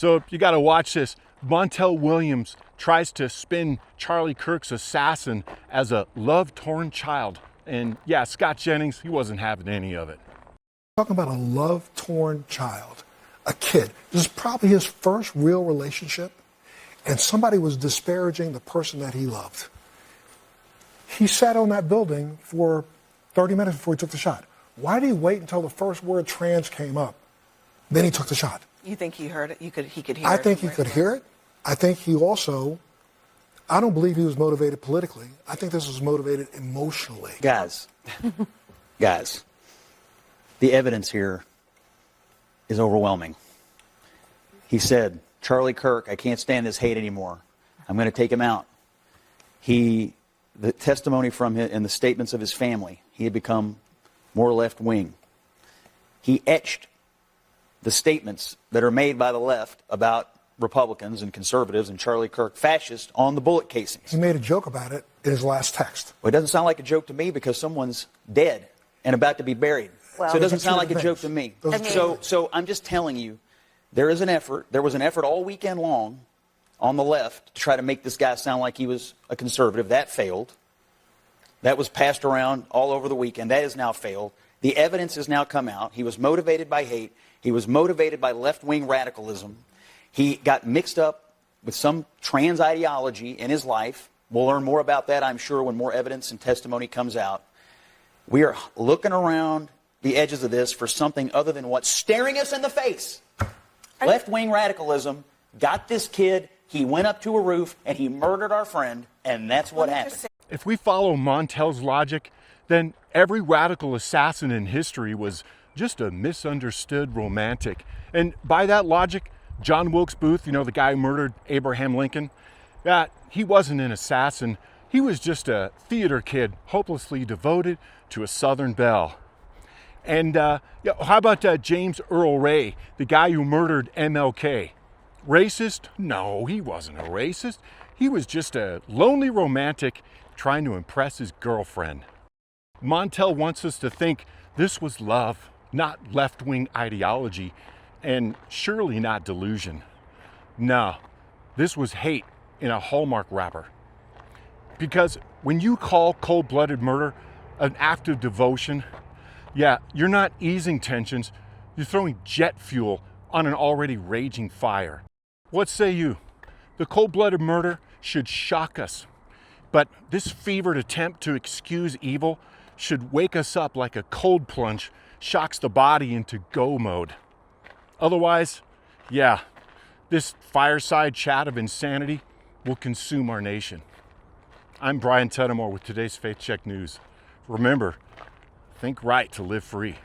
So you got to watch this. Montel Williams tries to spin Charlie Kirk's assassin as a love-torn child. And yeah, Scott Jennings, he wasn't having any of it. Talking about a love-torn child, a kid. This is probably his first real relationship, and somebody was disparaging the person that he loved. He sat on that building for 30 minutes before he took the shot. Why did he wait until the first word trans came up? Then he took the shot. You think he heard it? He could hear it? I think he could hear it. I think he also, I don't believe he was motivated politically. I think this was motivated emotionally. Guys, the evidence here is overwhelming. He said, Charlie Kirk, I can't stand this hate anymore. I'm going to take him out. The testimony from him and the statements of his family, he had become more left-wing. He etched the statements that are made by the left about Republicans and conservatives and Charlie Kirk fascist on the bullet casings. He made a joke about it in his last text. Well, it doesn't sound like a joke to me because someone's dead and about to be buried. Well, so it doesn't sound like a joke to me. So I'm just telling you, there was an effort all weekend long on the left to try to make this guy sound like he was a conservative. That failed. That was passed around all over the weekend. That has now failed. The evidence has now come out. He was motivated by hate. He was motivated by left-wing radicalism. He got mixed up with some trans ideology in his life. We'll learn more about that, I'm sure, when more evidence and testimony comes out. We are looking around the edges of this for something other than what's staring us in the face. Left-wing radicalism got this kid. He went up to a roof and he murdered our friend, and that's what happened. If we follow Montel's logic, then every radical assassin in history was just a misunderstood romantic. And by that logic, John Wilkes Booth, you know, the guy who murdered Abraham Lincoln, he wasn't an assassin. He was just a theater kid, hopelessly devoted to a Southern belle. And how about James Earl Ray, the guy who murdered MLK? Racist? No, he wasn't a racist. He was just a lonely romantic trying to impress his girlfriend. Montel wants us to think this was love, not left-wing ideology, and surely not delusion. No, this was hate in a Hallmark wrapper. Because when you call cold-blooded murder an act of devotion, yeah, you're not easing tensions, you're throwing jet fuel on an already raging fire. What say you? The cold-blooded murder should shock us, but this fevered attempt to excuse evil should wake us up like a cold plunge shocks the body into go mode. Otherwise, yeah, this fireside chat of insanity will consume our nation. I'm Brian Tuttimore with today's Faith Check News. Remember, think right to live free.